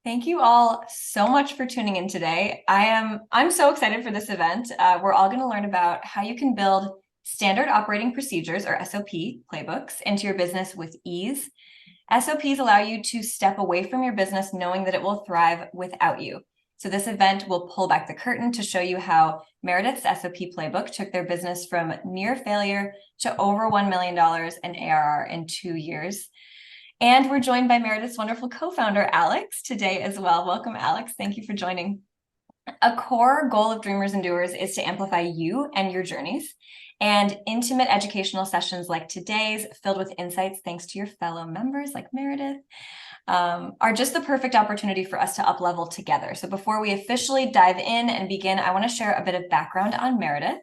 Thank you all so much for tuning in today. I'm so excited for this event. We're all going to learn about how you can build standard operating procedures or SOP playbooks into your business with ease. SOPs allow you to step away from your business knowing that it will thrive without you. So this event will pull back the curtain to show you how Meredith's SOP Playbook took their business from near failure to over $1 million in ARR in 2 years. And we're joined by Meredith's wonderful co-founder, Alex, today as well. Welcome, Alex. Thank you for joining. A core goal of Dreamers and Doers is to amplify you and your journeys. And intimate educational sessions like today's, filled with insights thanks to your fellow members like Meredith, are just the perfect opportunity for us to up-level together. So before we officially dive in and begin, I want to share a bit of background on Meredith.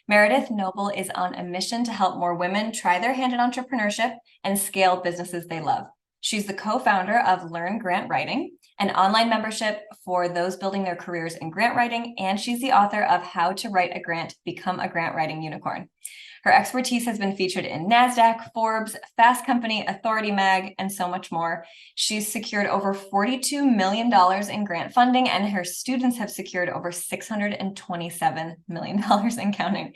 Meredith Noble is on a mission to help more women try their hand in entrepreneurship and scale businesses they love. She's the co-founder of LearnGrantWriting, an online membership for those building their careers in grant writing, and she's the author of How to Write a Grant, Become a Grant Writing Unicorn. Her expertise has been featured in NASDAQ, Forbes, Fast Company, Authority Mag, and so much more. She's secured over $42 million in grant funding, and her students have secured over $627 million in counting.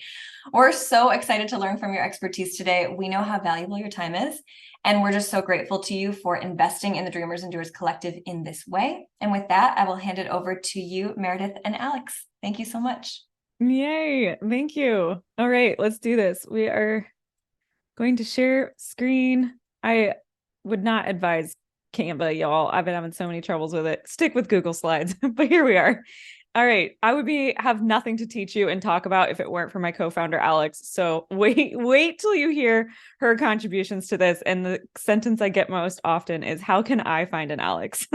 We're so excited to learn from your expertise today. We know how valuable your time is, and we're just so grateful to you for investing in the Dreamers and Doers Collective in this way. And with that, I will hand it over to you, Meredith and Alex. Thank you so much. Yay. Thank you. All right, let's do this. We are going to share screen. I would not advise Canva, y'all. I've been having so many troubles with it. Stick with Google Slides, but here we are. All right, I would have nothing to teach you and talk about if it weren't for my co-founder Alex. So wait till you hear her contributions to this. And the sentence I get most often is, how can I find an Alex?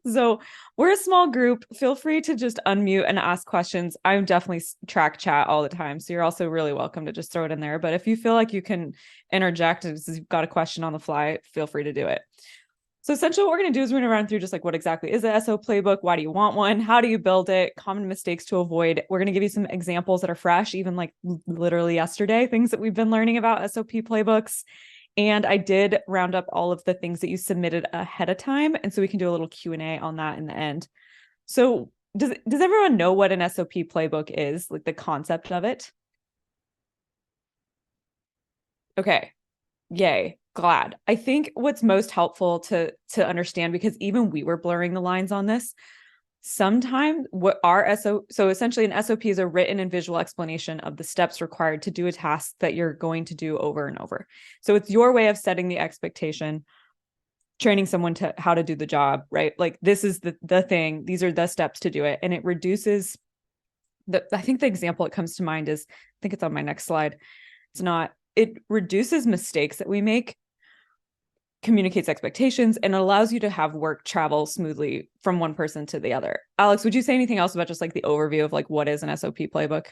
So we're a small group. Feel free to just unmute and ask questions. I definitely track chat all the time, so you're also really welcome to just throw it in there. But if you feel like you can interject as you've got a question on the fly, feel free to do it. So essentially what we're going to do is we're going to run through just like what exactly is the SO playbook? Why do you want one? How do you build it? Common mistakes to avoid. We're going to give you some examples that are fresh, even like literally yesterday, things that we've been learning about SOP playbooks. And I did round up all of the things that you submitted ahead of time. And so we can do a little Q&A on that in the end. So does everyone know what an SOP playbook is, like the concept of it? Okay. Yay. Glad. I think what's most helpful to understand, because even we were blurring the lines on this, sometimes what our so essentially an SOP is a written and visual explanation of the steps required to do a task that you're going to do over and over. So it's your way of setting the expectation, training someone to how to do the job, right? Like, this is the thing, these are the steps to do it. And it reduces I think the example that comes to mind is, I think it's on my next slide. It's not, it reduces mistakes that we make, communicates expectations, and it allows you to have work travel smoothly from one person to the other. Alex, would you say anything else about just like the overview of like what is an SOP playbook?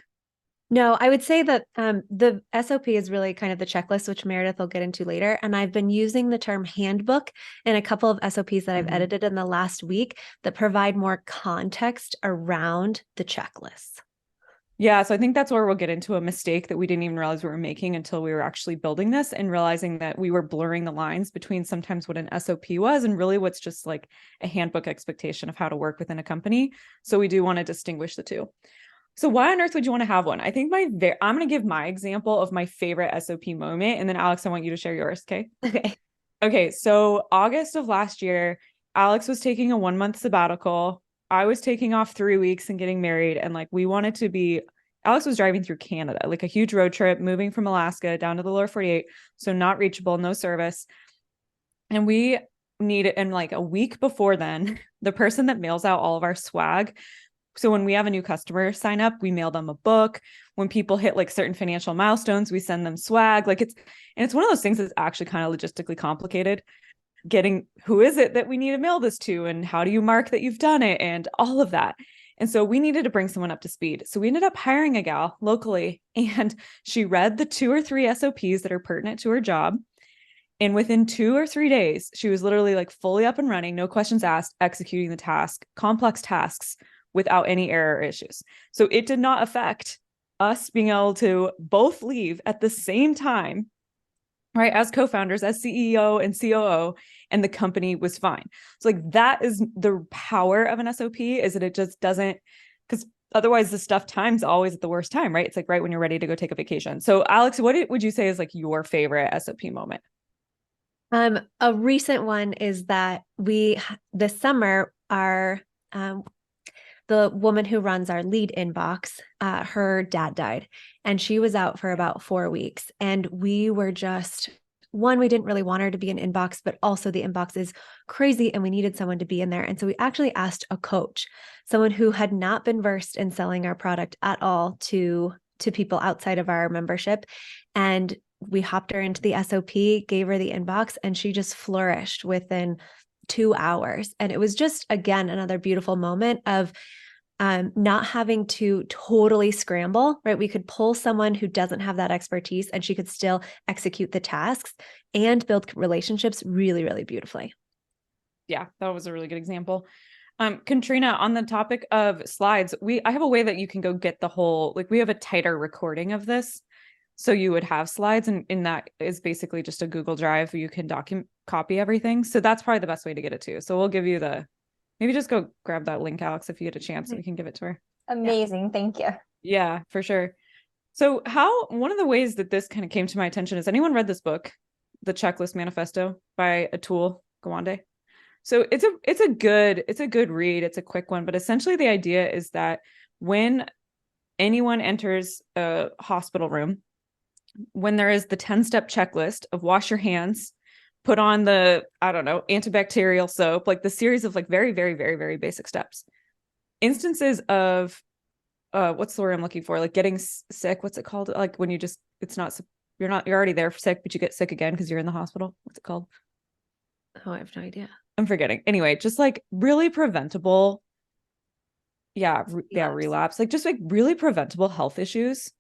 No, I would say that the SOP is really kind of the checklist, which Meredith will get into later. And I've been using the term handbook in a couple of SOPs that I've edited in the last week that provide more context around the checklist. Yeah, so I think that's where we'll get into a mistake that we didn't even realize we were making until we were actually building this, and realizing that we were blurring the lines between sometimes what an SOP was and really what's just like a handbook expectation of how to work within a company. So we do want to distinguish the two. So why on earth would you want to have one? I think I'm going to give my example of my favorite SOP moment, and then Alex, I want you to share yours, okay? Okay, so August of last year, Alex was taking a 1-month sabbatical. I was taking off 3 weeks and getting married, and like Alex was driving through Canada, like a huge road trip, moving from Alaska down to the lower 48, so not reachable, no service. And we needed, and like a week before then, the person that mails out all of our swag, so when we have a new customer sign up, we mail them a book. When people hit like certain financial milestones, we send them swag. Like it's one of those things that's actually kind of logistically complicated. Getting who is it that we need to mail this to, and how do you mark that you've done it, and all of that. And so we needed to bring someone up to speed. So we ended up hiring a gal locally, and she read the 2 or 3 SOPs that are pertinent to her job. And within 2 or 3 days, she was literally like fully up and running, no questions asked, executing the task, complex tasks without any error or issues. So it did not affect us being able to both leave at the same time right? As co-founders, as CEO and COO, and the company was fine. So like that is the power of an SOP, is that it just doesn't, because otherwise the stuff time's always at the worst time, right? It's like right when you're ready to go take a vacation. So Alex, what would you say is like your favorite SOP moment? A recent one is that this summer, the woman who runs our lead inbox, her dad died, and she was out for about 4 weeks. And we were just, one, we didn't really want her to be in inbox, but also the inbox is crazy and we needed someone to be in there. And so we actually asked a coach, someone who had not been versed in selling our product at all to people outside of our membership. And we hopped her into the SOP, gave her the inbox, and she just flourished within 2 hours. And it was just, again, another beautiful moment of not having to totally scramble, right? We could pull someone who doesn't have that expertise and she could still execute the tasks and build relationships really, really beautifully. Yeah, that was a really good example. Katrina, on the topic of slides, I have a way that you can go get the whole, like we have a tighter recording of this. So you would have slides, and that is basically just a Google Drive where you can copy everything. So that's probably the best way to get it to. So we'll give you maybe just go grab that link, Alex, if you get a chance, and we can give it to her. Amazing. Thank you. Yeah, for sure. So one of the ways that this kind of came to my attention is, anyone read this book, The Checklist Manifesto by Atul Gawande? So it's a good read. It's a quick one, but essentially the idea is that when anyone enters a hospital room, when there is the 10-step checklist of wash your hands, put on the, I don't know, antibacterial soap, like the series of like very, very, very, very basic steps. Instances of, what's the word I'm looking for? Like getting sick. What's it called? Like when you're already there for sick, but you get sick again because you're in the hospital. What's it called? Oh, I have no idea. I'm forgetting. Anyway, just like really preventable. Yeah. Relapse. Like just like really preventable health issues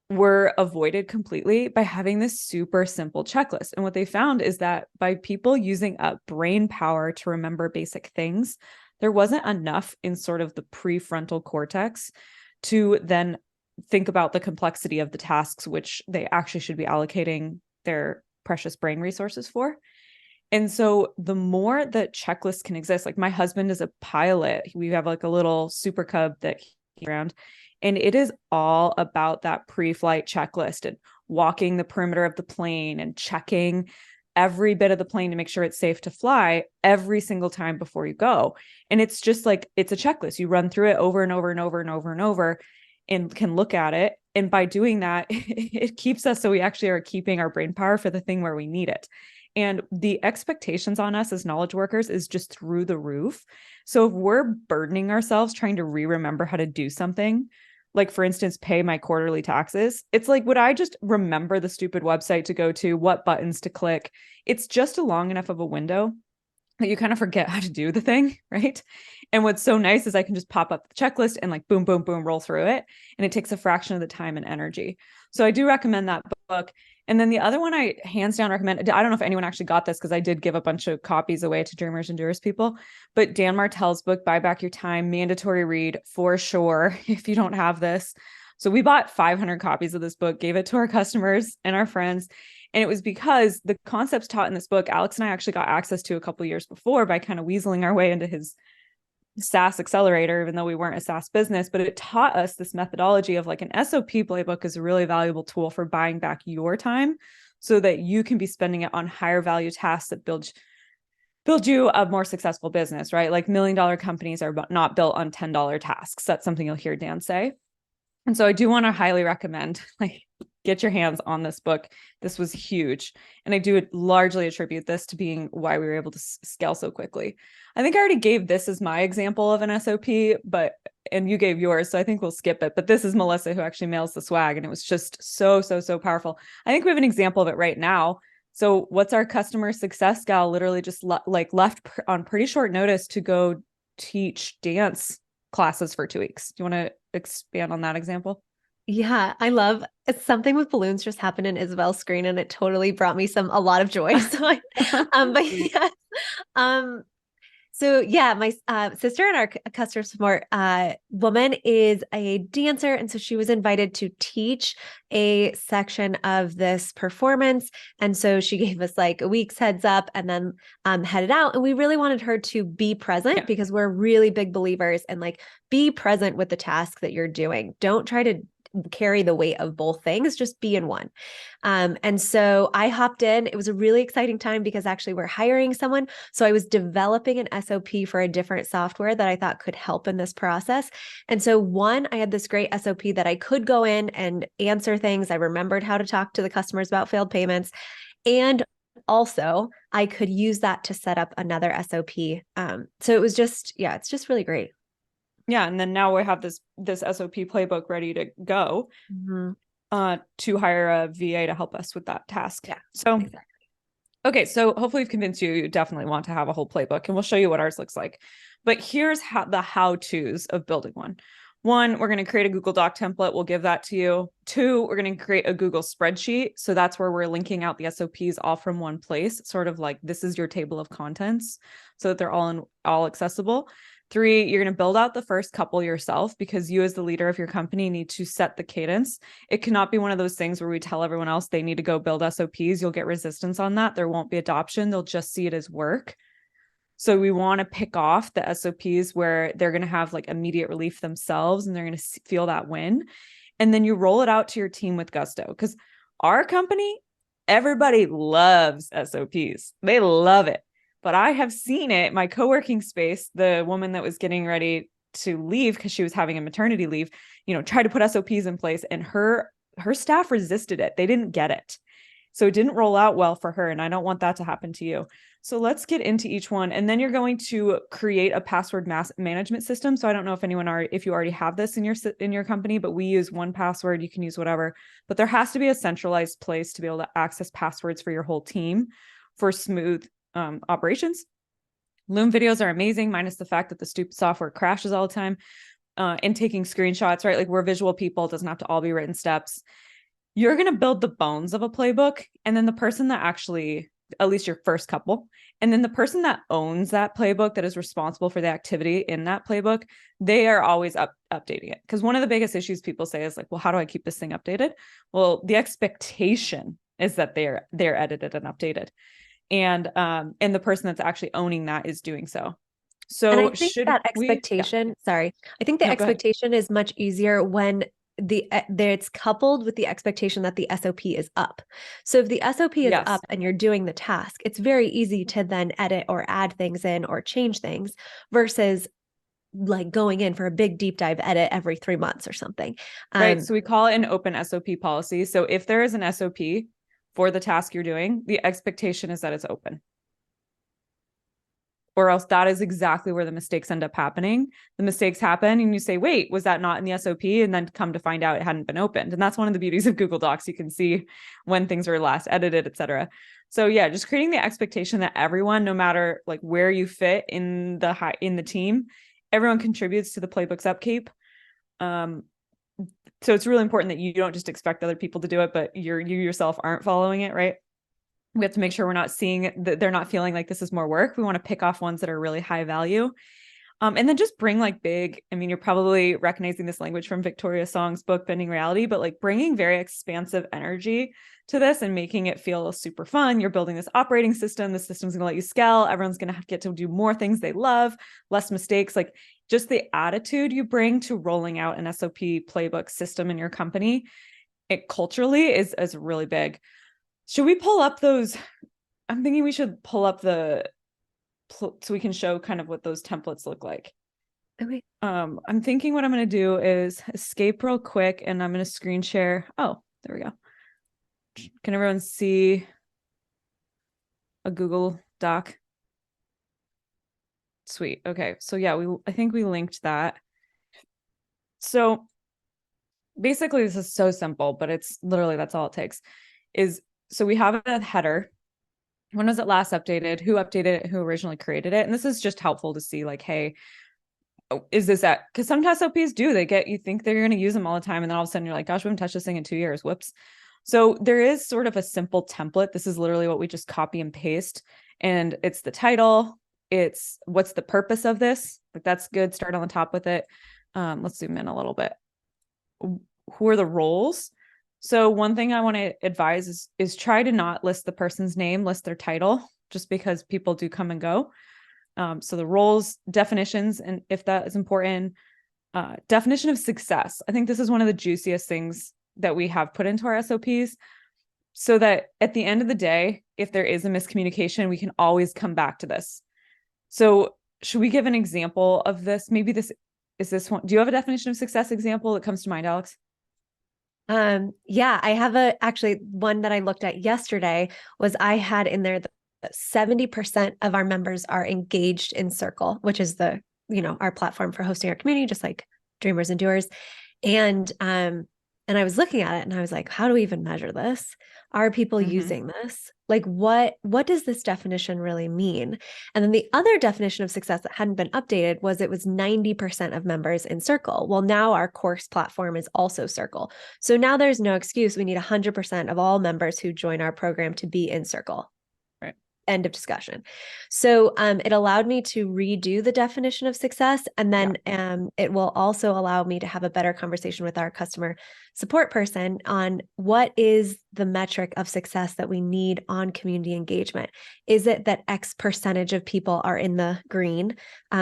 were avoided completely by having this super simple checklist. And what they found is that by people using up brain power to remember basic things, there wasn't enough in sort of the prefrontal cortex to then think about the complexity of the tasks, which they actually should be allocating their precious brain resources for. And so the more that checklists can exist, like my husband is a pilot. We have like a little super cub that he's around. And it is all about that pre-flight checklist and walking the perimeter of the plane and checking every bit of the plane to make sure it's safe to fly every single time before you go. And it's just like, it's a checklist. You run through it over and over and over and over and over and can look at it. And by doing that, it keeps us, so we actually are keeping our brain power for the thing where we need it. And the expectations on us as knowledge workers is just through the roof. So if we're burdening ourselves trying to remember how to do something, like for instance, pay my quarterly taxes, it's like, would I just remember the stupid website to go to, what buttons to click? It's just a long enough of a window that you kind of forget how to do the thing, right? And what's so nice is I can just pop up the checklist and like boom, boom, boom, roll through it. And it takes a fraction of the time and energy. So I do recommend that book. And then the other one I hands down recommend, I don't know if anyone actually got this because I did give a bunch of copies away to Dreamers and Doers people, but Dan Martell's book, Buy Back Your Time, mandatory read for sure if you don't have this. So we bought 500 copies of this book, gave it to our customers and our friends. And it was because the concepts taught in this book, Alex and I actually got access to a couple of years before by kind of weaseling our way into his SaaS accelerator, even though we weren't a SaaS business, but it taught us this methodology of like an SOP playbook is a really valuable tool for buying back your time so that you can be spending it on higher value tasks that build you a more successful business, right? Like $1 million companies are not built on $10 tasks. That's something you'll hear Dan say. And so I do want to highly recommend, like, get your hands on this book. This was huge. And I do largely attribute this to being why we were able to scale so quickly. I think I already gave this as my example of an SOP, and you gave yours, so I think we'll skip it. But this is Melissa who actually mails the swag, and it was just so, so, so powerful. I think we have an example of it right now. So what's our customer success gal literally just left on pretty short notice to go teach dance classes for 2 weeks. Do you want to expand on that example? Yeah, I love it's something with balloons just happened in Isabel's screen and it totally brought me a lot of joy. So but yes. So yeah, my sister and our customer support woman is a dancer, and so she was invited to teach a section of this performance. And so she gave us like a week's heads up, and then headed out. And we really wanted her to be present because we're really big believers in like be present with the task that you're doing. Don't try to carry the weight of both things, just be in one. And so I hopped in. It was a really exciting time because actually we're hiring someone. So I was developing an SOP for a different software that I thought could help in this process. And so one, I had this great SOP that I could go in and answer things. I remembered how to talk to the customers about failed payments. And also I could use that to set up another SOP. So it was just, yeah, it's just really great. Yeah. And then now we have this SOP playbook ready to go to hire a VA to help us with that task. Yeah. So, exactly. Okay. So hopefully we've convinced you, you definitely want to have a whole playbook, and we'll show you what ours looks like. But here's the how-tos of building one. One, we're going to create a Google Doc template. We'll give that to you. Two, we're going to create a Google spreadsheet. So that's where we're linking out the SOPs all from one place, sort of like this is your table of contents so that they're all accessible. Three, you're going to build out the first couple yourself because you as the leader of your company need to set the cadence. It cannot be one of those things where we tell everyone else they need to go build SOPs. You'll get resistance on that. There won't be adoption. They'll just see it as work. So we want to pick off the SOPs where they're going to have like immediate relief themselves and they're going to feel that win. And then you roll it out to your team with gusto, because our company, everybody loves SOPs. They love it. But I have seen it, my co-working space, the woman that was getting ready to leave because she was having a maternity leave, tried to put SOPs in place, and her staff resisted it. They didn't get it. So it didn't roll out well for her. And I don't want that to happen to you. So let's get into each one. And then you're going to create a password management system. So I don't know if you already have this in your company, but we use 1Password. You can use whatever, but there has to be a centralized place to be able to access passwords for your whole team for smooth operations. Loom videos are amazing, minus the fact that the stupid software crashes all the time. And taking screenshots, right? Like we're visual people. It doesn't have to all be written steps. You're going to build the bones of a playbook. And then the person that actually, at least your first couple, and then the person that owns that playbook, that is responsible for the activity in that playbook, they are always updating it. Because one of the biggest issues people say is like, well, how do I keep this thing updated? Well, the expectation is that they're edited and updated. And the person that's actually owning that is doing so. So and I think that expectation, I think the expectation is much easier when it's coupled with the expectation that the SOP is up. So if the SOP is up and you're doing the task, it's very easy to then edit or add things in or change things versus like going in for a big deep dive edit every 3 months or something. Right. So we call it an open SOP policy. So if there is an SOP for the task you're doing, the expectation is that it's open. Or else that is exactly where the mistakes end up happening. The mistakes happen and you say, wait, was that not in the SOP? And then come to find out it hadn't been opened. And that's one of the beauties of Google Docs. You can see when things were last edited, etc. So yeah, just creating the expectation that everyone, no matter like where you fit in the team, everyone contributes to the playbook's upkeep. So it's really important that you don't just expect other people to do it, but you yourself aren't following it, right? We have to make sure we're not seeing that they're not feeling like this is more work. We want to pick off ones that are really high value. And then just bring like big, I mean, you're probably recognizing this language from Victoria Song's book, Bending Reality, but like bringing very expansive energy to this and making it feel super fun. You're building this operating system. The system's going to let you scale. Everyone's going to get to do more things they love, less mistakes. Like just the attitude you bring to rolling out an SOP playbook system in your company, it culturally is really big. Should we pull up those? I'm thinking we should pull up so we can show kind of what those templates look like. Okay. I'm thinking what I'm going to do is escape real quick and I'm going to screen share. Oh, there we go. Can everyone see a Google Doc? Sweet. Okay. So yeah, I think we linked that. So basically this is so simple, but it's literally, that's all it takes so we have a header. When was it last updated? Who updated it? Who originally created it? And this is just helpful to see like, hey, is this that? Because sometimes SOPs you think they're going to use them all the time. And then all of a sudden you're like, gosh, we haven't touched this thing in 2 years. Whoops. So there is sort of a simple template. This is literally what we just copy and paste. And it's the title, It's what's the purpose of this? Like that's good. Start on the top with it. Let's zoom in a little bit. Who are the roles? So one thing I want to advise is try to not list the person's name, list their title, just because people do come and go. So the roles, definitions, and if that is important, definition of success. I think this is one of the juiciest things that we have put into our SOPs, so that at the end of the day, if there is a miscommunication, we can always come back to this. So should we give an example of this? Maybe this is this one. Do you have a definition of success example that comes to mind, Alex? Yeah, I have actually one that I looked at yesterday was I had in there that 70% of our members are engaged in Circle, which is our platform for hosting our community, just like Dreamers and Doers. And I was looking at it and I was like, how do we even measure this? Are people using this? Like, what does this definition really mean? And then the other definition of success that hadn't been updated was it was 90% of members in Circle. Well, now our course platform is also Circle. So now there's no excuse. We need 100% of all members who join our program to be in Circle. Right. End of discussion. So it allowed me to redo the definition of success. And then it will also allow me to have a better conversation with our customer support person on what is the metric of success that we need on community engagement. Is it that X percentage of people are in the green?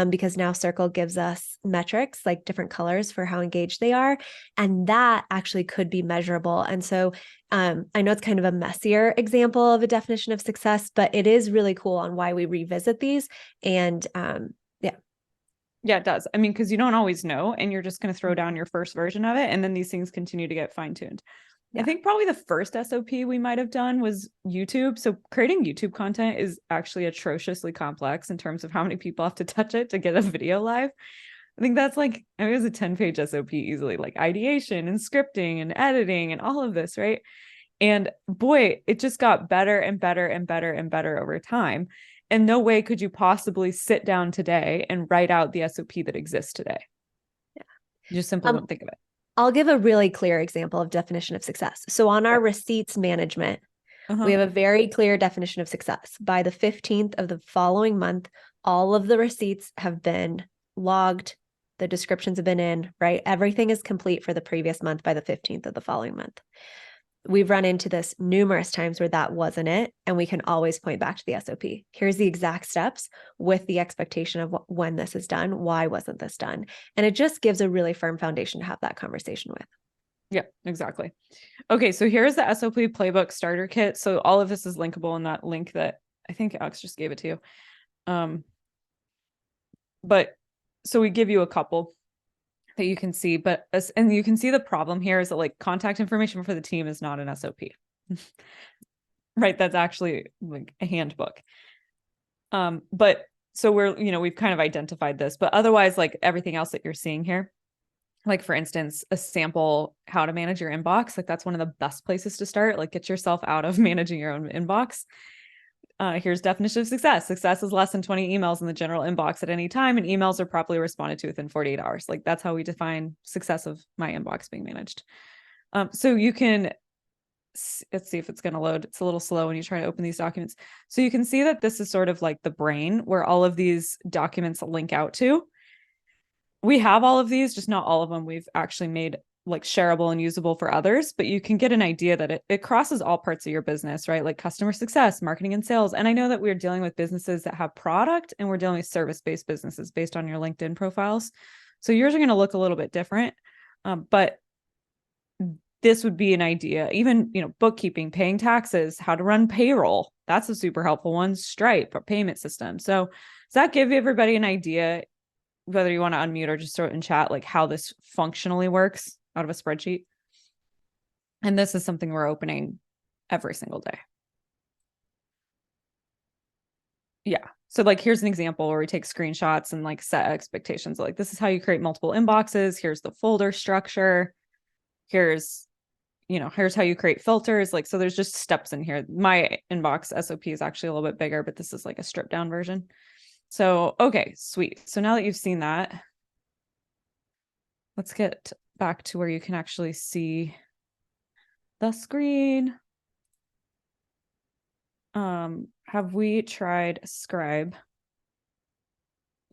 Because now Circle gives us metrics, like different colors for how engaged they are. And that actually could be measurable. And so I know it's kind of a messier example of a definition of success, but it is really cool on why we revisit these. And Yeah, it does. I mean, because you don't always know, and you're just going to throw down your first version of it. And then these things continue to get fine-tuned. I think probably the first SOP we might have done was YouTube. So creating YouTube content is actually atrociously complex in terms of how many people have to touch it to get a video live. I think that's it was a 10-page SOP easily, like ideation and scripting and editing and all of this, right? And boy, it just got better and better and better and better over time. And no way could you possibly sit down today and write out the SOP that exists today. Yeah. You just simply won't think of it. I'll give a really clear example of definition of success. So on our receipts management, we have a very clear definition of success. By the 15th of the following month, all of the receipts have been logged. The descriptions have been in, right? Everything is complete for the previous month by the 15th of the following month. We've run into this numerous times where that wasn't it, and we can always point back to the SOP. Here's the exact steps with the expectation of when this is done. Why wasn't this done? And it just gives a really firm foundation to have that conversation with. Yeah, exactly. Okay, so here's the SOP Playbook starter kit. So all of this is linkable in that link that I think Alex just gave it to you. But so we give you a couple that you can see, and you can see the problem here is that like contact information for the team is not an SOP, right? That's actually like a handbook. But so we've kind of identified this, but otherwise, like everything else that you're seeing here, like for instance, a sample how to manage your inbox, like that's one of the best places to start. Like get yourself out of managing your own inbox. Here's definition of success. Success is less than 20 emails in the general inbox at any time, and emails are properly responded to within 48 hours. Like that's how we define success of my inbox being managed. So you can, let's see if it's going to load. It's a little slow when you try to open these documents. So you can see that this is sort of like the brain where all of these documents link out to. We have all of these, just not all of them we've actually made like shareable and usable for others, but you can get an idea that it crosses all parts of your business, right? Like customer success, marketing and sales. And I know that we're dealing with businesses that have product and we're dealing with service-based businesses based on your LinkedIn profiles. So yours are going to look a little bit different, but this would be an idea. Even, bookkeeping, paying taxes, how to run payroll. That's a super helpful one. Stripe, a payment system. So does that give everybody an idea, whether you want to unmute or just throw it in chat, like how this functionally works out of a spreadsheet? And this is something we're opening every single day. Yeah. So like, here's an example where we take screenshots and like set expectations. Like this is how you create multiple inboxes. Here's the folder structure. Here's how you create filters. Like, so there's just steps in here. My inbox SOP is actually a little bit bigger, but this is like a stripped down version. So, okay, sweet. So now that you've seen that, let's get back to where you can actually see the screen. Have we tried Scribe?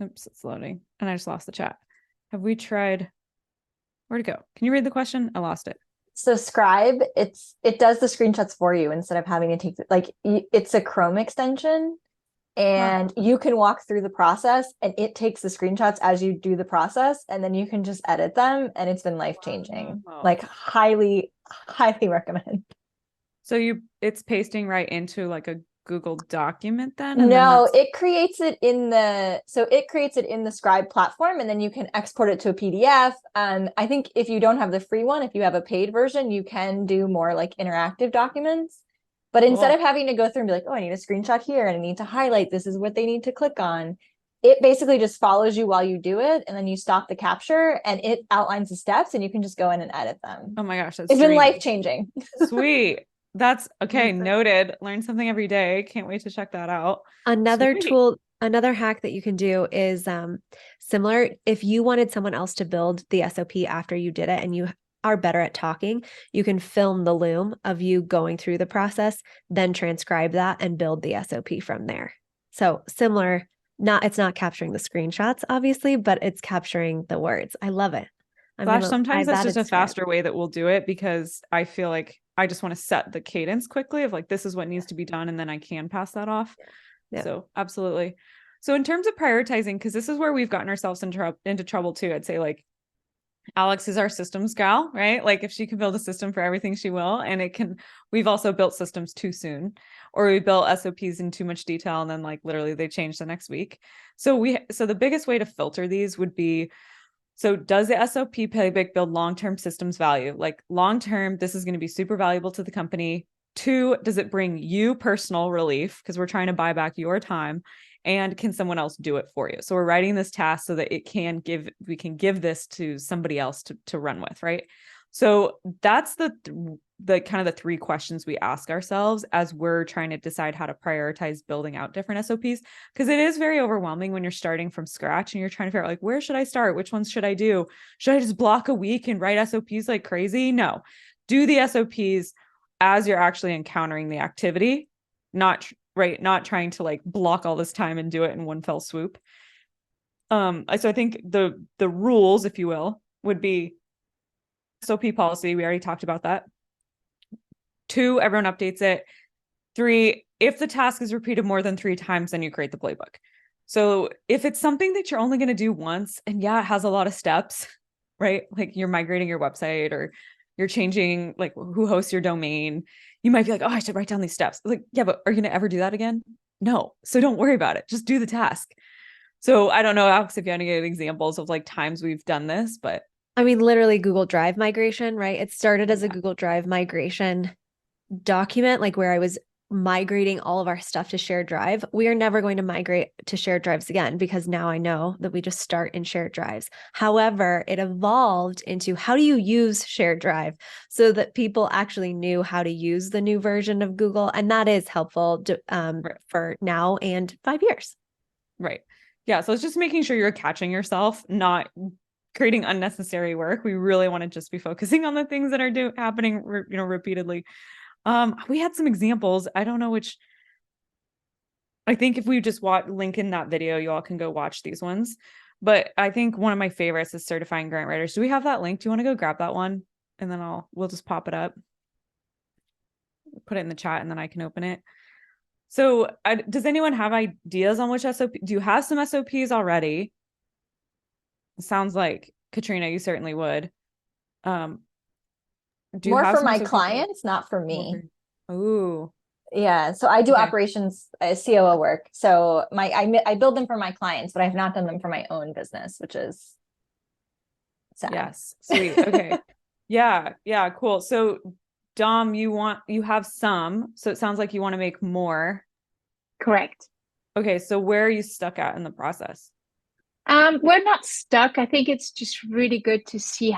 Oops, it's loading. And I just lost the chat. Have we tried? Where'd it go? Can you read the question? I lost it. So Scribe, it does the screenshots for you instead of having to take it's a Chrome extension, and you can walk through the process and it takes the screenshots as you do the process, and then you can just edit them, and it's been life-changing. Wow. Like highly recommend. So it's pasting right into like a Google document then? And No, then it creates it in the Scribe platform, and then you can export it to a PDF. I think if you don't have the free one, if you have a paid version, you can do more like interactive documents. But instead of having to go through and be like, oh, I need a screenshot here and I need to highlight, this is what they need to click on. It basically just follows you while you do it, and then you stop the capture and it outlines the steps and you can just go in and edit them. Oh my gosh, it's been life-changing. Sweet. That's okay. Noted. Learn something every day. Can't wait to check that out. Another Sweet. tool, another hack that you can do is similar. If you wanted someone else to build the SOP after you did it and you are better at talking, you can film the loom of you going through the process, then transcribe that and build the SOP from there. So similar, it's not capturing the screenshots, obviously, but it's capturing the words. I love it. Sometimes that's just a faster way that we'll do it, because I feel like I just want to set the cadence quickly of like, this is what needs to be done. And then I can pass that off. Yeah. So absolutely. So in terms of prioritizing, because this is where we've gotten ourselves into trouble too. I'd say like Alex is our systems gal, right? Like if she can build a system for everything, she will. And we've also built systems too soon, or we built SOPs in too much detail. And then like literally they change the next week. So the biggest way to filter these would be, so does the SOP Playbook build long-term systems value? Like long-term, this is going to be super valuable to the company. 2, does it bring you personal relief? Because we're trying to buy back your time. And can someone else do it for you? So we're writing this task so that we can give this to somebody else to run with, right? So that's the kind of the 3 questions we ask ourselves as we're trying to decide how to prioritize building out different SOPs, because it is very overwhelming when you're starting from scratch and you're trying to figure out like, where should I start? Which ones should I do? Should I just block a week and write SOPs like crazy? No, do the SOPs as you're actually encountering the activity, not trying to like block all this time and do it in one fell swoop. So I think the rules, if you will, would be SOP policy. We already talked about that. 2, everyone updates it. 3, if the task is repeated more than 3 times, then you create the playbook. So if it's something that you're only going to do once, and yeah, it has a lot of steps, right? Like you're migrating your website or you're changing like who hosts your domain, you might be like, oh, I should write down these steps. Like, yeah, but are you going to ever do that again? No. So don't worry about it. Just do the task. So I don't know, Alex, if you have any examples of like times we've done this, but I mean, literally Google Drive migration, right? It started as a Google Drive migration document, like where I was migrating all of our stuff to shared drive. We are never going to migrate to shared drives again, because now I know that we just start in shared drives. However, it evolved into how do you use shared drive so that people actually knew how to use the new version of Google. And that is helpful for now and 5 years. Right. Yeah. So it's just making sure you're catching yourself, not creating unnecessary work. We really want to just be focusing on the things that are happening, repeatedly. We had some examples. I don't know which. I think if we just link in that video, you all can go watch these ones. But I think one of my favorites is certifying grant writers. Do we have that link? Do you want to go grab that one? And then we'll just pop it up, put it in the chat, and then I can open it. So does anyone have ideas on which SOP? Do you have some SOPs already? It sounds like Katrina, you certainly would. Do you More have for my clients, not for me. Ooh. Yeah. So I do operations COO work. So I build them for my clients, but I've not done them for my own business, which is sad. Yes. Sweet. Okay. Yeah. Yeah. Cool. So Dom, you have some, so it sounds like you want to make more. Correct. Okay. So where are you stuck at in the process? We're not stuck. I think it's just really good to see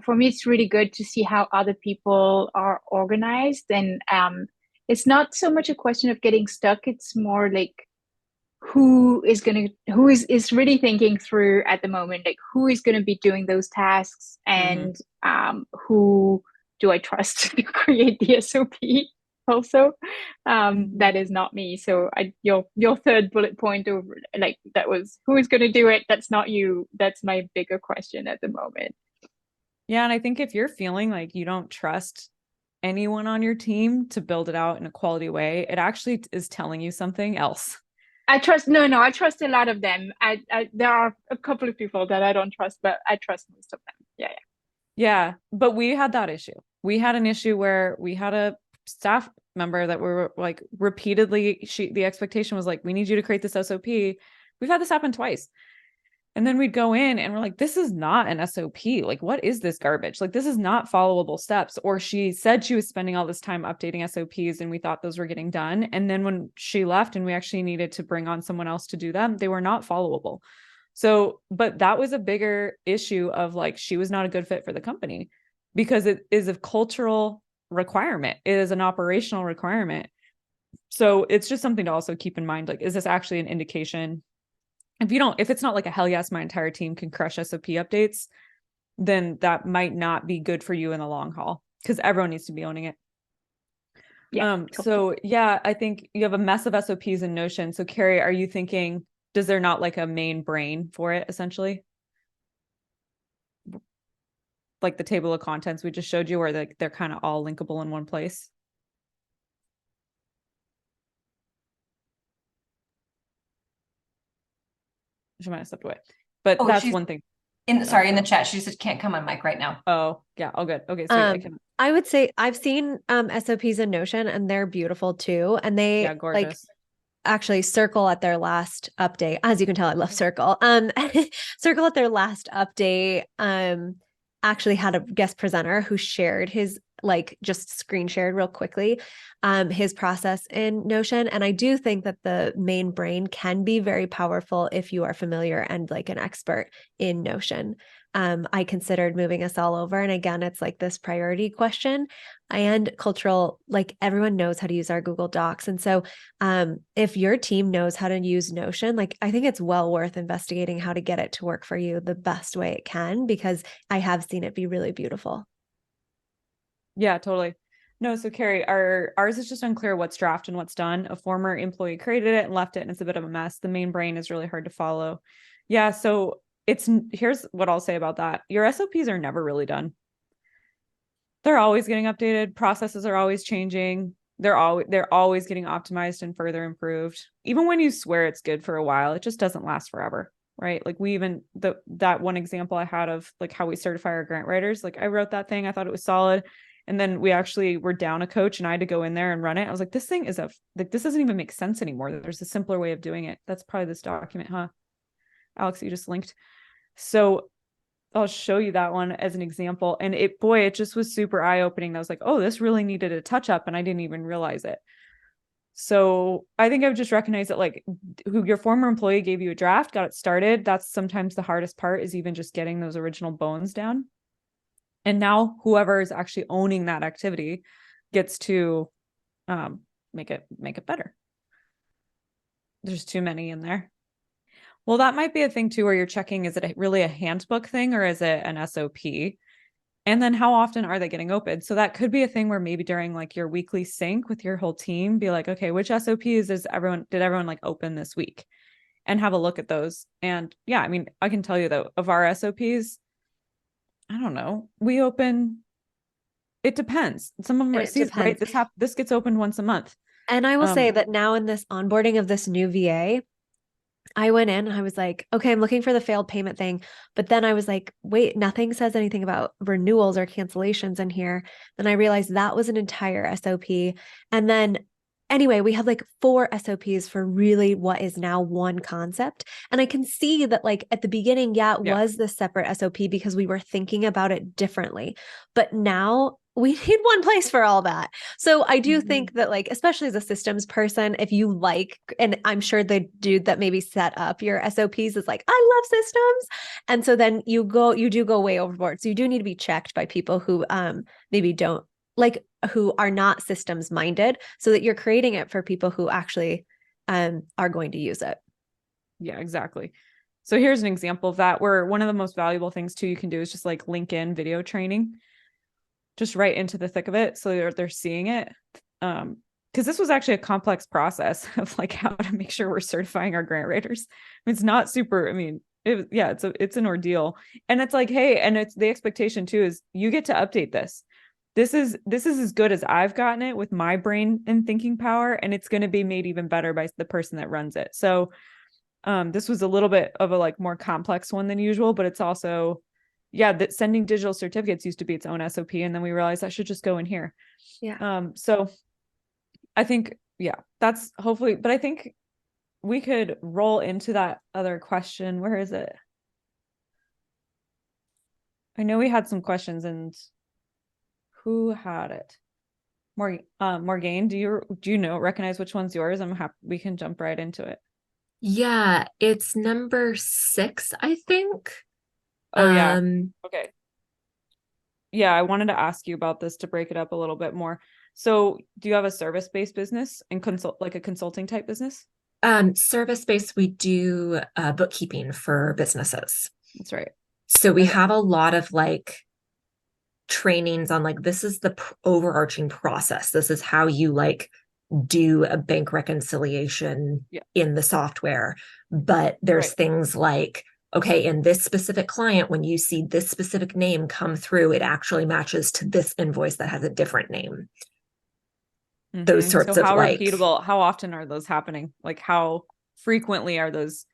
for me, it's really good to see how other people are organized. And it's not so much a question of getting stuck. It's more like who is really thinking through at the moment, like who is going to be doing those tasks, and who do I trust to create the SOP? also. That is not me. So your third bullet point over, like, that was who is going to do it? That's not you. That's my bigger question at the moment. Yeah, and I think if you're feeling like you don't trust anyone on your team to build it out in a quality way, it actually is telling you something else. I trust a lot of them. There are a couple of people that I don't trust, but I trust most of them. Yeah, but we had that issue. We had an issue where we had a staff member that we were like repeatedly, the expectation was like, we need you to create this SOP. We've had this happen twice. And then we'd go in and we're like, this is not an SOP. Like, what is this garbage? Like, this is not followable steps. Or she said she was spending all this time updating SOPs and we thought those were getting done. And then when she left and we actually needed to bring on someone else to do them, they were not followable. So, but that was a bigger issue of like, she was not a good fit for the company because it is a cultural requirement. It is an operational requirement. So it's just something to also keep in mind. Like, is this actually an indication? If it's not like a hell yes, my entire team can crush SOP updates, then that might not be good for you in the long haul because everyone needs to be owning it. Yeah. Totally. So yeah, I think you have a mess of SOPs in Notion. So Carrie, are you thinking, does there not like a main brain for it essentially? Like the table of contents we just showed you where they're kind of all linkable in one place? She might have stepped away, but that's one thing. In the chat, she said can't come on mic right now. Oh yeah, all good. Okay, so I would say I've seen SOPs in Notion and they're beautiful too, and they gorgeous. Like actually Circle at their last update. As you can tell, I love Circle. Circle at their last update actually had a guest presenter who shared his, like, just screen shared real quickly his process in Notion. And I do think that the main brain can be very powerful if you are familiar and like an expert in Notion. I considered moving us all over. And again, it's like this priority question and cultural, like everyone knows how to use our Google Docs. And so if your team knows how to use Notion, like I think it's well worth investigating how to get it to work for you the best way it can, because I have seen it be really beautiful. Yeah, totally. No, so Carrie, ours is just unclear what's draft and what's done. A former employee created it and left it, and it's a bit of a mess. The main brain is really hard to follow. Yeah, so here's what I'll say about that. Your SOPs are never really done. They're always getting updated. Processes are always changing. They're always getting optimized and further improved. Even when you swear it's good for a while, it just doesn't last forever, right? Like that one example I had of like how we certify our grant writers, like I wrote that thing, I thought it was solid. And then we actually were down a coach and I had to go in there and run it. I was like, this thing is this doesn't even make sense anymore. There's a simpler way of doing it. That's probably this document, huh? Alex, you just linked. So I'll show you that one as an example. And it just was super eye-opening. I was like, oh, this really needed a touch up and I didn't even realize it. So I think I've just recognized that like who your former employee gave you a draft, got it started. That's sometimes the hardest part, is even just getting those original bones down. And now whoever is actually owning that activity gets to make it better. There's too many in there. Well, that might be a thing too, where you're checking, is it really a handbook thing or is it an SOP? And then how often are they getting open? So that could be a thing where maybe during like your weekly sync with your whole team, be like, okay, which SOPs did everyone like open this week? And have a look at those. And yeah, I mean, I can tell you though, of our SOPs, I don't know, we open, it depends. Some of them are, right? This gets opened once a month. And I will say that now in this onboarding of this new VA, I went in and I was like, okay, I'm looking for the failed payment thing. But then I was like, wait, nothing says anything about renewals or cancellations in here. Then I realized that was an entire SOP. And then anyway, we have like 4 SOPs for really what is now one concept. And I can see that like at the beginning, it was this separate SOP because we were thinking about it differently. But now we need one place for all that. So I do think that like, especially as a systems person, if you like, and I'm sure the dude that maybe set up your SOPs is like, I love systems. And so then you do go way overboard. So you do need to be checked by people who maybe don't like, who are not systems minded, so that you're creating it for people who actually are going to use it. Yeah, exactly. So here's an example of that, where one of the most valuable things too you can do is just like link in video training just right into the thick of it, so they're seeing it. because this was actually a complex process of like how to make sure we're certifying our grant writers. It's not super, I mean, it's an ordeal. And it's like, hey, and it's the expectation too, is you get to update this. This is as good as I've gotten it with my brain and thinking power, and it's going to be made even better by the person that runs it. So this was a little bit of a like more complex one than usual, but it's also, that sending digital certificates used to be its own SOP. And then we realized that should just go in here. Yeah. So I think, that's hopefully, but I think we could roll into that other question. Where is it? I know we had some questions, and who had it? Morgane, do you recognize which one's yours? I'm happy we can jump right into it. Yeah, it's number 6, I think. Oh, yeah. Okay. Yeah, I wanted to ask you about this to break it up a little bit more. So do you have a service-based business and like a consulting type business? Service-based, we do bookkeeping for businesses. That's right. So we have a lot of like trainings on like, this is the overarching process. This is how you like do a bank reconciliation in the software. But there's things like, okay, in this specific client, when you see this specific name come through, it actually matches to this invoice that has a different name. Those sorts of how like repeatable, how often are those happening? Like how frequently are those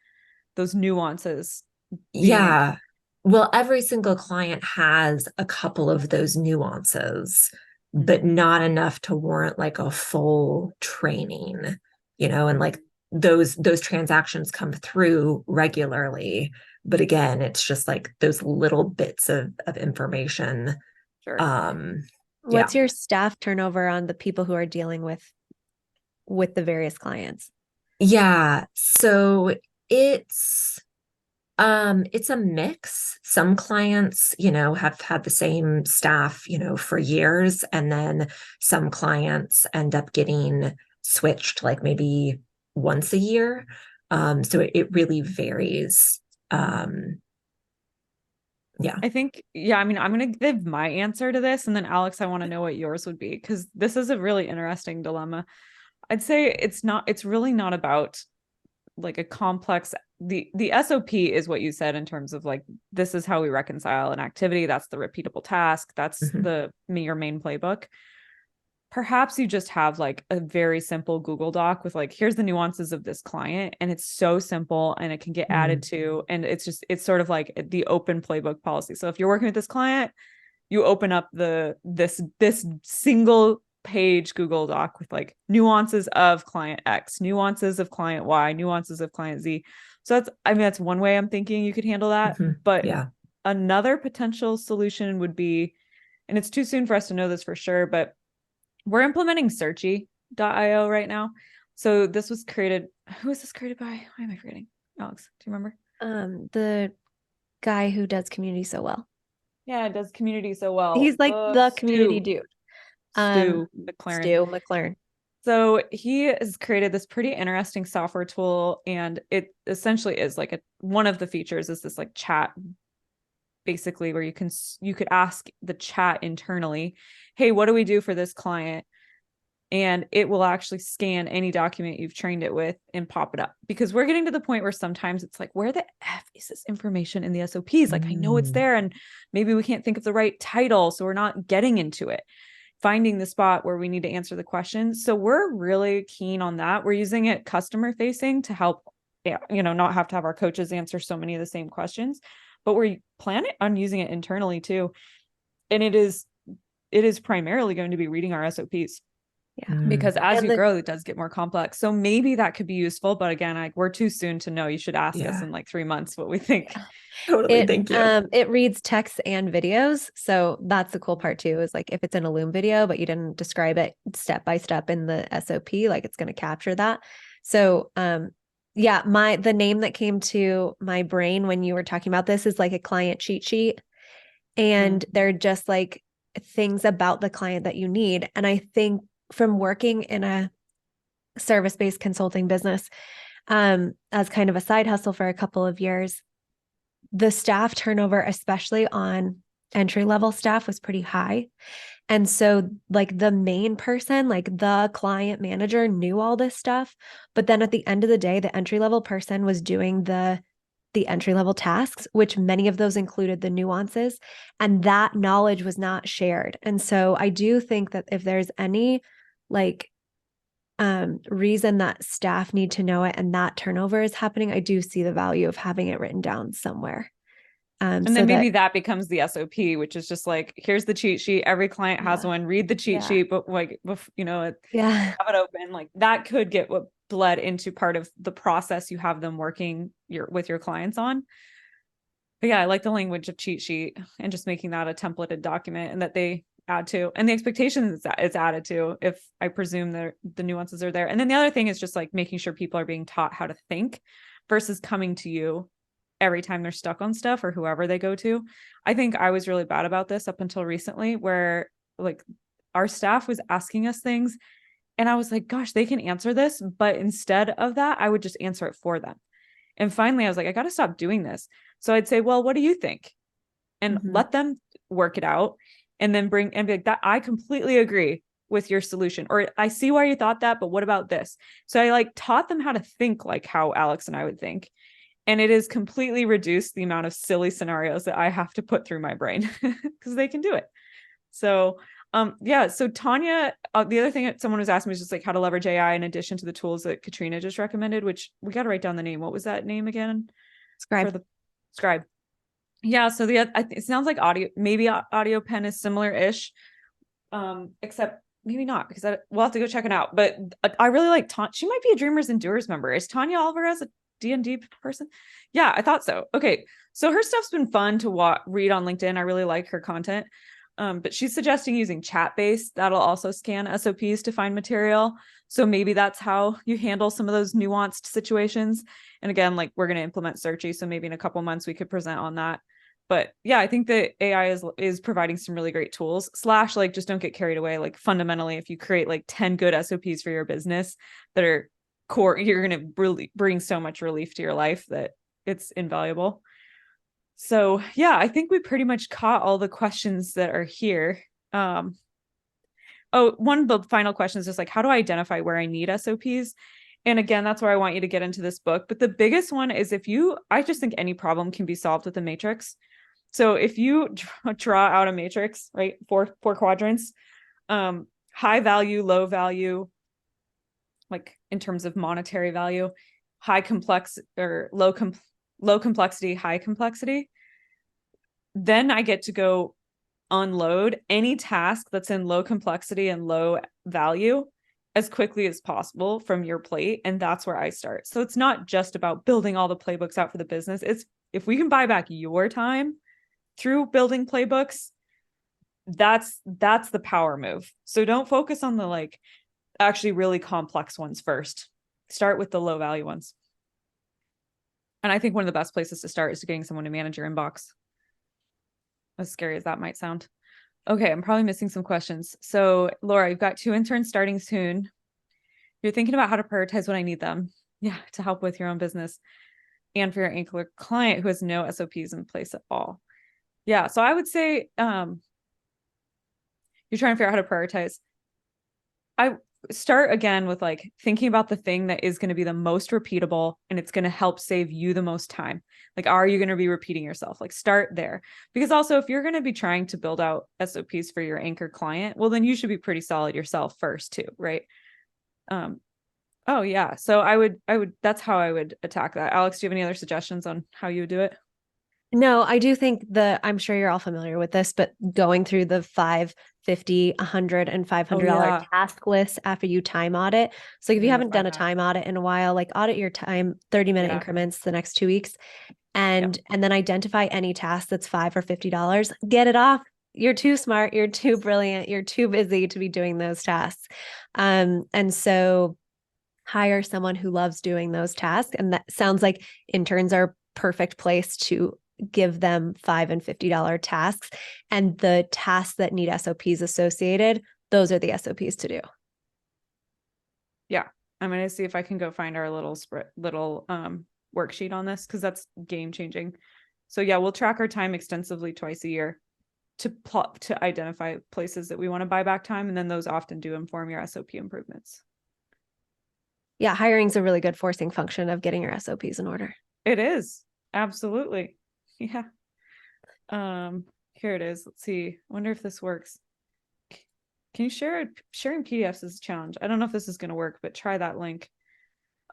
nuances? Yeah. Well, every single client has a couple of those nuances, but not enough to warrant like a full training, and like those transactions come through regularly. But again, it's just like those little bits of information. Sure. What's your staff turnover on the people who are dealing with the various clients? Yeah. So it's a mix. Some clients, have had the same staff, for years, and then some clients end up getting switched like maybe once a year. So it really varies. I think, I mean, I'm going to give my answer to this, and then Alex, I want to know what yours would be, because this is a really interesting dilemma. I'd say it's really not about like a complex, the SOP is what you said in terms of like, this is how we reconcile an activity. That's the repeatable task. That's your main playbook. Perhaps you just have like a very simple Google Doc with like, here's the nuances of this client. And it's so simple and it can get added to, and it's sort of like the open playbook policy. So if you're working with this client, you open up this single page Google Doc with like nuances of client X, nuances of client Y, nuances of client Z. So that's one way I'm thinking you could handle that. But another potential solution would be, and it's too soon for us to know this for sure, but we're implementing Searchy.io right now. So this was created. Who is this created by? Why am I forgetting? Alex, do you remember? The guy who does community so well. Yeah, it does community so well. He's like the community dude. Stu McLaren. So he has created this pretty interesting software tool, and it essentially is like one of the features is this like chat, basically, where you could ask the chat internally, hey, what do we do for this client? And it will actually scan any document you've trained it with and pop it up, because we're getting to the point where sometimes it's like, where the F is this information in the SOPs? Like, I know it's there and maybe we can't think of the right title, so we're not getting into it, finding the spot where we need to answer the questions. So we're really keen on that. We're using it customer facing to help, not have to have our coaches answer so many of the same questions, but we're planning on using it internally too. And it is primarily going to be reading our SOPs. Yeah. Because as you grow, it does get more complex. So maybe that could be useful. But again, we're too soon to know. You should ask us in like 3 months what we think. Totally. Thank you. It reads text and videos. So that's the cool part too, is like if it's in a Loom video, but you didn't describe it step by step in the SOP, like it's going to capture that. So the name that came to my brain when you were talking about this is like a client cheat sheet. And they're just like things about the client that you need. And I think from working in a service-based consulting business, as kind of a side hustle for a couple of years, the staff turnover, especially on entry level staff was pretty high. And so like the main person, like the client manager knew all this stuff. But then at the end of the day, the entry level person was doing the entry level tasks, which many of those included the nuances, and that knowledge was not shared. And so I do think that if there's any like reason that staff need to know it and that turnover is happening, I do see the value of having it written down somewhere. And so then maybe that becomes the SOP, which is just like, here's the cheat sheet. Every client has one. Read the cheat sheet, but like, you know, have it open. Like that could get what bled into part of the process you have them working with your clients on. But yeah, I like the language of cheat sheet and just making that a templated document and that they add to, and the expectations it's added to, if I presume the nuances are there. And then the other thing is just like making sure people are being taught how to think versus coming to you every time they're stuck on stuff, or whoever they go to. I think I was really bad about this up until recently, where like our staff was asking us things and I was like, gosh, they can answer this. But instead of that, I would just answer it for them. And finally, I was like, I got to stop doing this. So I'd say, well, what do you think? And let them work it out, and then bring and be like, that I completely agree with your solution, or I see why you thought that, but what about this? So I like taught them how to think like how Alex and I would think. And it has completely reduced the amount of silly scenarios that I have to put through my brain because they can do it. So, so Tanya, the other thing that someone was asking me was just like how to leverage AI in addition to the tools that Katrina just recommended, which we got to write down the name. What was that name again? Scribe. Yeah. So it sounds like Audio Pen is similar-ish, except maybe not, because we'll have to go check it out. But I really like Tanya. She might be a Dreamers and Doers member. Is Tanya Alvarez a D&D person? Yeah, I thought so. Okay. So her stuff's been fun to read on LinkedIn. I really like her content. But she's suggesting using chat-based. That'll also scan SOPs to find material. So maybe that's how you handle some of those nuanced situations. And again, like we're going to implement Searchy. So maybe in a couple months we could present on that. But yeah, I think that AI is providing some really great tools. / like just don't get carried away. Like fundamentally, if you create like 10 good SOPs for your business that are core, you're going to really bring so much relief to your life that it's invaluable. So yeah, I think we pretty much caught all the questions that are here. One of the final questions is just like, how do I identify where I need SOPs? And again, that's where I want you to get into this book. But the biggest one is I just think any problem can be solved with a matrix. So if you draw out a matrix, right, four quadrants, high value, low value, like in terms of monetary value, high complex or low complexity, high complexity, then I get to go unload any task that's in low complexity and low value as quickly as possible from your plate. And that's where I start. So it's not just about building all the playbooks out for the business. It's if we can buy back your time through building playbooks, that's the power move. So don't focus on the like actually really complex ones first. Start with the low value ones. And I think one of the best places to start is getting someone to manage your inbox. As scary as that might sound. Okay, I'm probably missing some questions. So Laura, you've got 2 interns starting soon. You're thinking about how to prioritize when I need them. Yeah, to help with your own business and for your anchor client who has no SOPs in place at all. Yeah, so I would say you're trying to figure out how to prioritize. I start again with like thinking about the thing that is going to be the most repeatable and it's going to help save you the most time. Like, are you going to be repeating yourself? Like start there, because also if you're going to be trying to build out SOPs for your anchor client, well, then you should be pretty solid yourself first too. Right. Oh yeah. So I would, that's how I would attack that. Alex, do you have any other suggestions on how you would do it? No, I do think I'm sure you're all familiar with this, but going through the $5, $50, $100, and $500 task list after you time audit. So if you haven't done a time audit in a while, like audit your time 30-minute increments the next 2 weeks, and then identify any task that's $5 or $50. Get it off. You're too smart. You're too brilliant. You're too busy to be doing those tasks. And so hire someone who loves doing those tasks. And that sounds like interns are a perfect place to give them $5 and $50 tasks, and the tasks that need SOPs associated, those are the SOPs to do. Yeah. I'm going to see if I can go find our little worksheet on this, because that's game changing. So yeah, we'll track our time extensively twice a year. to plot, to identify places that we want to buy back time. And then those often do inform your SOP improvements. Yeah, hiring's a really good forcing function of getting your SOPs in order. It is. Absolutely. Yeah. Here it is. Let's see. I wonder if this works. Can you share it? Sharing PDFs is a challenge. I don't know if this is going to work, but try that link.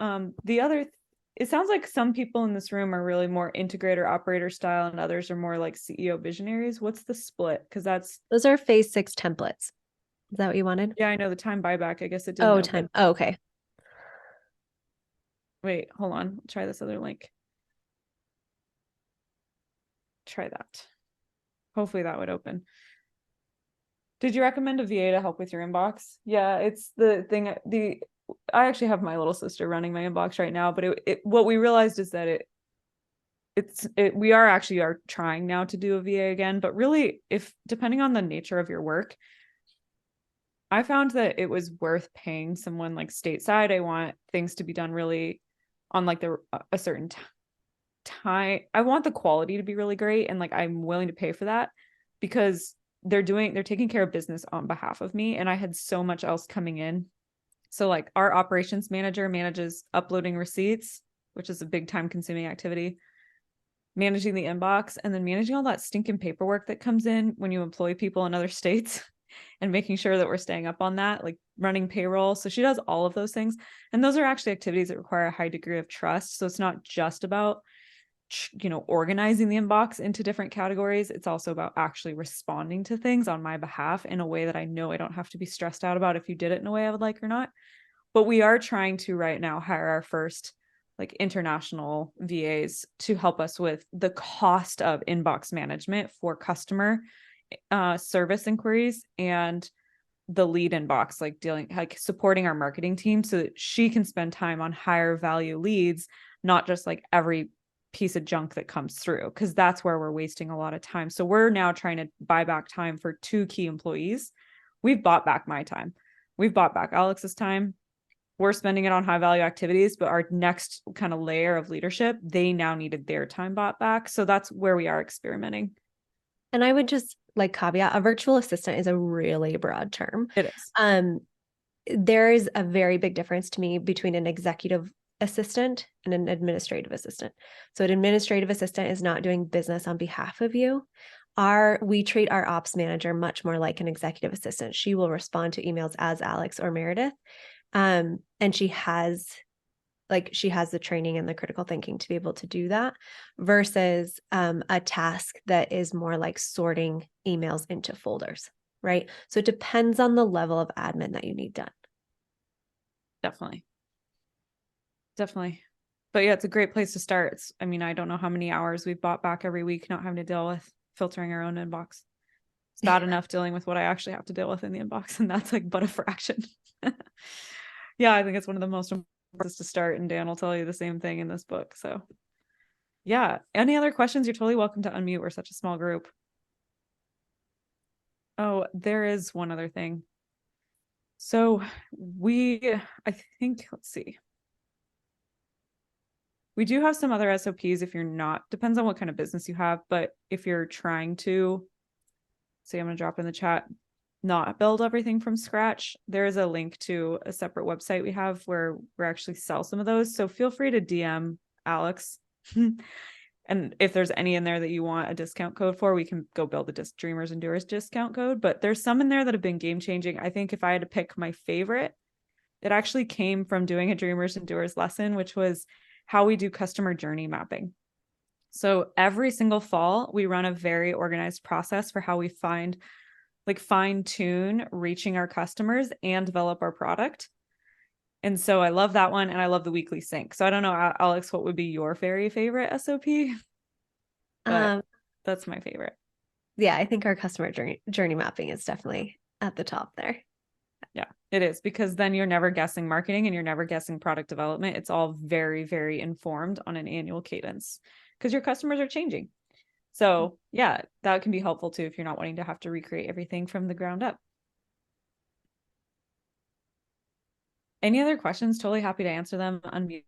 It sounds like some people in this room are really more integrator operator style and others are more like CEO visionaries. What's the split? Because those are phase 6 templates. Is that what you wanted? Yeah, I know the time buyback. I guess it didn't. Oh, time. Oh, okay. Wait, hold on. Try this other link. Try that. Hopefully that would open. Did you recommend a VA to help with your inbox? Yeah, it's the thing. I actually have my little sister running my inbox right now, but what we realized is that we are trying now to do a VA again, but really, if depending on the nature of your work, I found that it was worth paying someone like stateside. I want things to be done really on like a certain time. I want the quality to be really great, and like I'm willing to pay for that because they're taking care of business on behalf of me, and I had so much else coming in. So like our operations manager manages uploading receipts, which is a big time consuming activity, managing the inbox, and then managing all that stinking paperwork that comes in when you employ people in other states and making sure that we're staying up on that, like running payroll. So she does all of those things. And those are actually activities that require a high degree of trust. So it's not just about, organizing the inbox into different categories. It's also about actually responding to things on my behalf in a way that I know I don't have to be stressed out about if you did it in a way I would like or not. But we are trying to right now hire our first like international VAs to help us with the cost of inbox management for customer service inquiries and the lead inbox, like supporting our marketing team so that she can spend time on higher value leads, not just like every piece of junk that comes through, because that's where we're wasting a lot of time. So we're now trying to buy back time for 2 key employees. We've bought back my time. We've bought back Alex's time. We're spending it on high value activities, but our next kind of layer of leadership, they now needed their time bought back. So that's where we are experimenting. And I would just like caveat, a virtual assistant is a really broad term. It is. There is a very big difference to me between an executive assistant and an administrative assistant. So an administrative assistant is not doing business on behalf of you. We treat our ops manager much more like an executive assistant. She will respond to emails as Alex or Meredith. And she has the training and the critical thinking to be able to do that versus a task that is more like sorting emails into folders, right? So it depends on the level of admin that you need done. Definitely. But yeah, it's a great place to start. I don't know how many hours we've bought back every week, not having to deal with filtering our own inbox. It's bad enough dealing with what I actually have to deal with in the inbox, and that's like but a fraction. Yeah, I think it's one of the most important places to start, and Dan will tell you the same thing in this book. So yeah, any other questions? You're totally welcome to unmute. We're such a small group. Oh, there is one other thing. So let's see. We do have some other SOPs if you're not, depends on what kind of business you have, but if you're trying to, say I'm going to drop in the chat, not build everything from scratch, there is a link to a separate website we have where we actually sell some of those. So feel free to DM Alex. And if there's any in there that you want a discount code for, we can go build a Dreamers and Doers discount code. But there's some in there that have been game changing. I think if I had to pick my favorite, it actually came from doing a Dreamers and Doers lesson, which was how we do customer journey mapping. So every single fall, we run a very organized process for how we fine tune reaching our customers and develop our product. And so I love that one. And I love the weekly sync. So I don't know, Alex, what would be your very favorite SOP? But that's my favorite. Yeah, I think our customer journey mapping is definitely at the top there. Yeah, it is, because then you're never guessing marketing and you're never guessing product development. It's all very, very informed on an annual cadence because your customers are changing. So yeah, that can be helpful too if you're not wanting to have to recreate everything from the ground up. Any other questions? Totally happy to answer them. Unmute.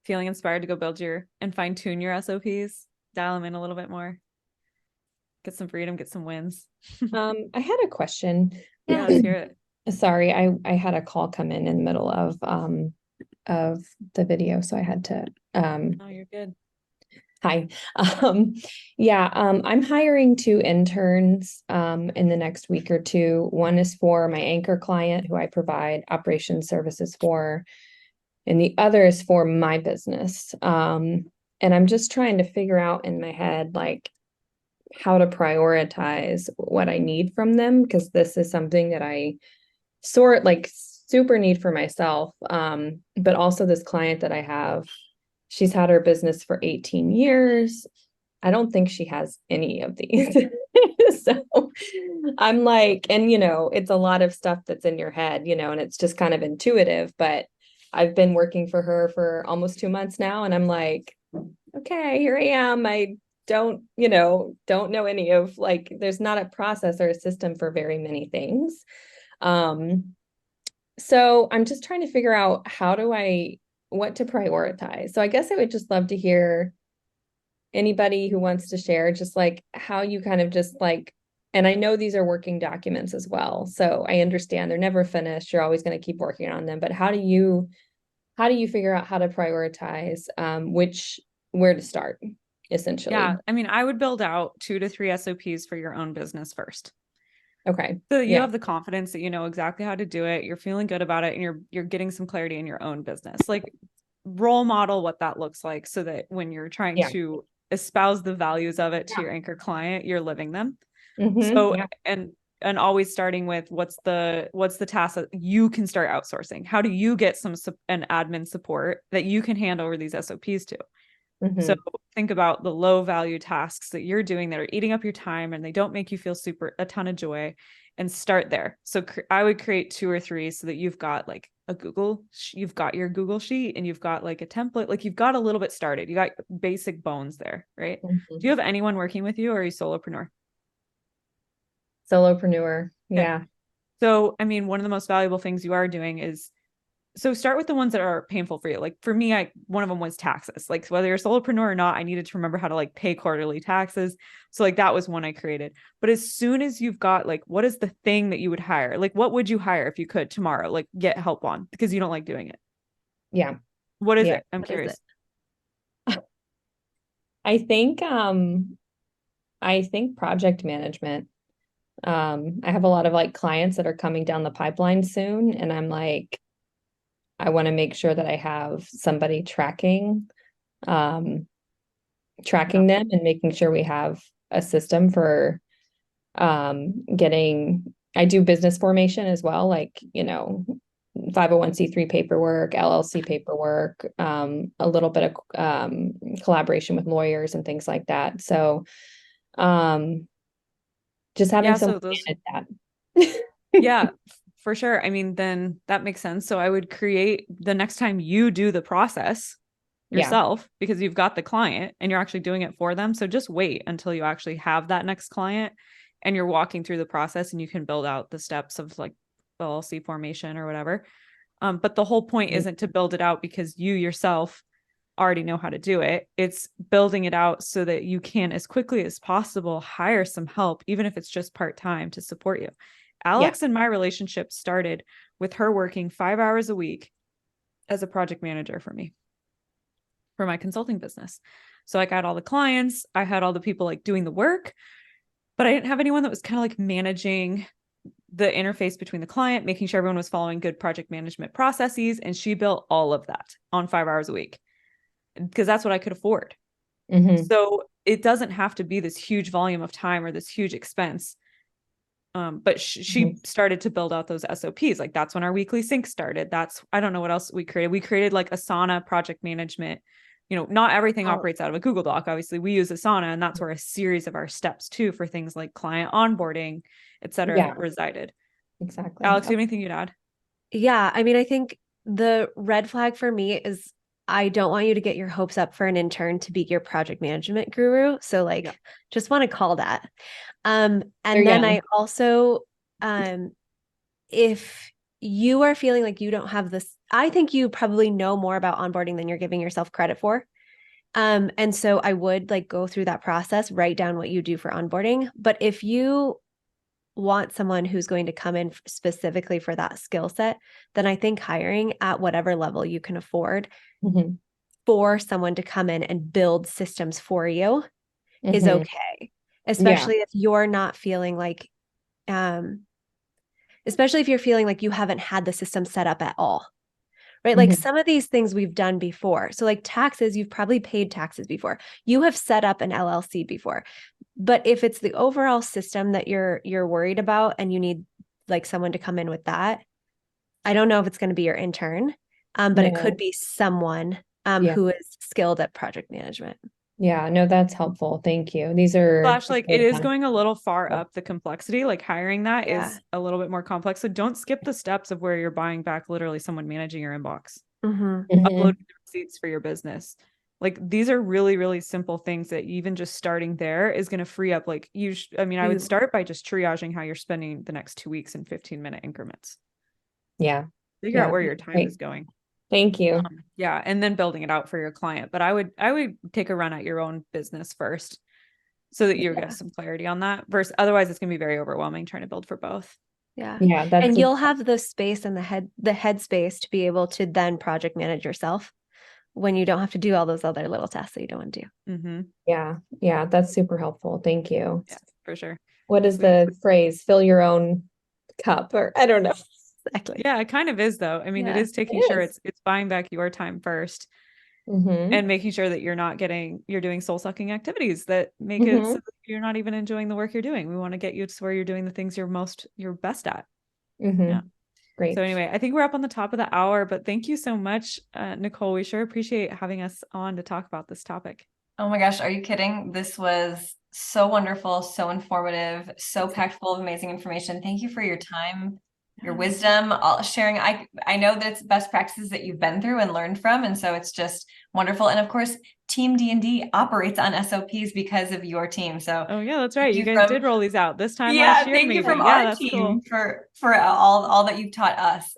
Feeling inspired to go build and fine tune your SOPs? dial them in a little bit more. Get some freedom, get some wins. I had a question. Yeah, let's hear it. Sorry, I had a call come in the middle of the video, so I had to Oh, you're good. Hi. I'm hiring 2 interns in the next week or 2. One is for my anchor client who I provide operations services for, and the other is for my business. And I'm just trying to figure out in my head like how to prioritize what I need from them, because this is something that I super need for myself. But also this client that I have, she's had her business for 18 years. I don't think she has any of these. So I'm like, and it's a lot of stuff that's in your head, and it's just kind of intuitive, but I've been working for her for almost 2 months now. And I'm like, okay, here I am. I don't know any of there's not a process or a system for very many things. So I'm just trying to figure out what to prioritize. So I guess I would just love to hear anybody who wants to share just like how you kind of just like, and I know these are working documents as well. So I understand they're never finished. You're always going to keep working on them, but how do you figure out how to prioritize, where to start essentially? Yeah. I mean, I would build out 2 to 3 SOPs for your own business first. Okay. So you have the confidence that you know exactly how to do it. You're feeling good about it, and you're getting some clarity in your own business. Like role model what that looks like so that when you're trying to espouse the values of it to your anchor client, you're living them. So and always starting with what's the task that you can start outsourcing? How do you get an admin support that you can hand over these SOPs to? So think about the low value tasks that you're doing that are eating up your time and they don't make you feel a ton of joy, and start there. So I would create 2 or 3 so that you've got like you've got your Google sheet and you've got like a template, like you've got a little bit started. You got basic bones there, right? Do you have anyone working with you, or are you solopreneur? Solopreneur. Okay. Yeah. So, I mean, one of the most valuable things you are doing is, so start with the ones that are painful for you. Like for me, one of them was taxes. Like whether you're a solopreneur or not, I needed to remember how to like pay quarterly taxes. So like that was one I created. But as soon as you've got like, what is the thing that you would hire? Like what would you hire if you could tomorrow, like get help on because you don't like doing it? Yeah. What is it? I'm curious. I think project management. I have a lot of like clients that are coming down the pipeline soon, and I'm like, I want to make sure that I have somebody tracking them and making sure we have a system for I do business formation as well, like 501c3 paperwork, LLC paperwork, a little bit of collaboration with lawyers and things like that. So just having someone manage that. Yeah, for sure. I mean, then that makes sense. So I would create the next time you do the process yourself, because you've got the client and you're actually doing it for them. So just wait until you actually have that next client and you're walking through the process, and you can build out the steps of like LLC formation or whatever. But the whole point isn't to build it out because you yourself already know how to do it. It's building it out so that you can, as quickly as possible, hire some help, even if it's just part-time, to support you. Alex and my relationship started with her working 5 hours a week as a project manager for me, for my consulting business. So like I had all the clients, I had all the people like doing the work, but I didn't have anyone that was kind of like managing the interface between the client, making sure everyone was following good project management processes. And she built all of that on 5 hours a week because that's what I could afford. So it doesn't have to be this huge volume of time or this huge expense. But she started to build out those SOPs. Like that's when our weekly sync started. I don't know what else we created. We created like Asana project management. Not everything operates out of a Google Doc. Obviously we use Asana, and that's where a series of our steps too, for things like client onboarding, et cetera, resided. Exactly. Alex, do you have anything you'd add? Yeah. I mean, I think the red flag for me is I don't want you to get your hopes up for an intern to be your project management guru. So just want to call that. And then I also, if you are feeling like you don't have this, I think you probably know more about onboarding than you're giving yourself credit for. And so I would like go through that process, write down what you do for onboarding. But if you want someone who's going to come in specifically for that skill set, then I think hiring at whatever level you can afford for someone to come in and build systems for you is okay. Especially if you're not feeling like, especially if you're feeling like you haven't had the system set up at all. Right? Like some of these things we've done before. So like taxes, you've probably paid taxes before. You have set up an LLC before. But if it's the overall system that you're worried about and you need like someone to come in with that, I don't know if it's going to be your intern, but it could be someone who is skilled at project management. Yeah, no, that's helpful. Thank you. These are Like it is going a little far up the complexity. Like hiring that is a little bit more complex. So don't skip the steps of where you're buying back literally someone managing your inbox, uploading the receipts for your business. Like these are really, really simple things that even just starting there is going to free up. Like I would start by just triaging how you're spending the next 2 weeks in 15-minute increments. Yeah. Figure out where your time is going. Thank you. And then building it out for your client. But I would take a run at your own business first so that you get some clarity on that. Versus otherwise it's going to be very overwhelming trying to build for both. Yeah. That's and you'll have the space and the head space to be able to then project manage yourself when you don't have to do all those other little tasks that you don't want to do. Yeah, that's super helpful. Thank you. Yeah, for sure. What is the phrase? Fill your own cup, or I don't know. Exactly. Yeah, it kind of is though. I mean, it is taking sure it's buying back your time first and making sure that you're doing soul sucking activities that make it so that you're not even enjoying the work you're doing. We want to get you to where you're doing the things you're best at. Yeah. Great. So anyway, I think we're up on the top of the hour, but thank you so much, Nicole. We sure appreciate having us on to talk about this topic. Oh my gosh, are you kidding? This was so wonderful, so informative, so packed full of amazing information. Thank you for your time, your wisdom, all sharing. I know that it's best practices that you've been through and learned from, and so it's just wonderful. And of course, Team D&D operates on SOPs because of your team. So oh yeah, that's right. You guys did roll these out this time last year. Thank you from our team for all that you've taught us.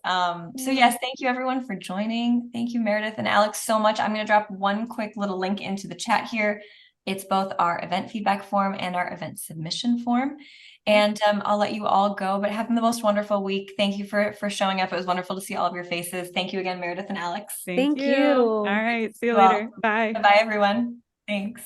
So yes, thank you everyone for joining. Thank you, Meredith and Alex, so much. I'm going to drop one quick little link into the chat here. It's both our event feedback form and our event submission form. And I'll let you all go, but have the most wonderful week. Thank you for showing up. It was wonderful to see all of your faces. Thank you again, Meredith and Alex. Thank you. All right. See you later. Bye. Bye, everyone. Thanks.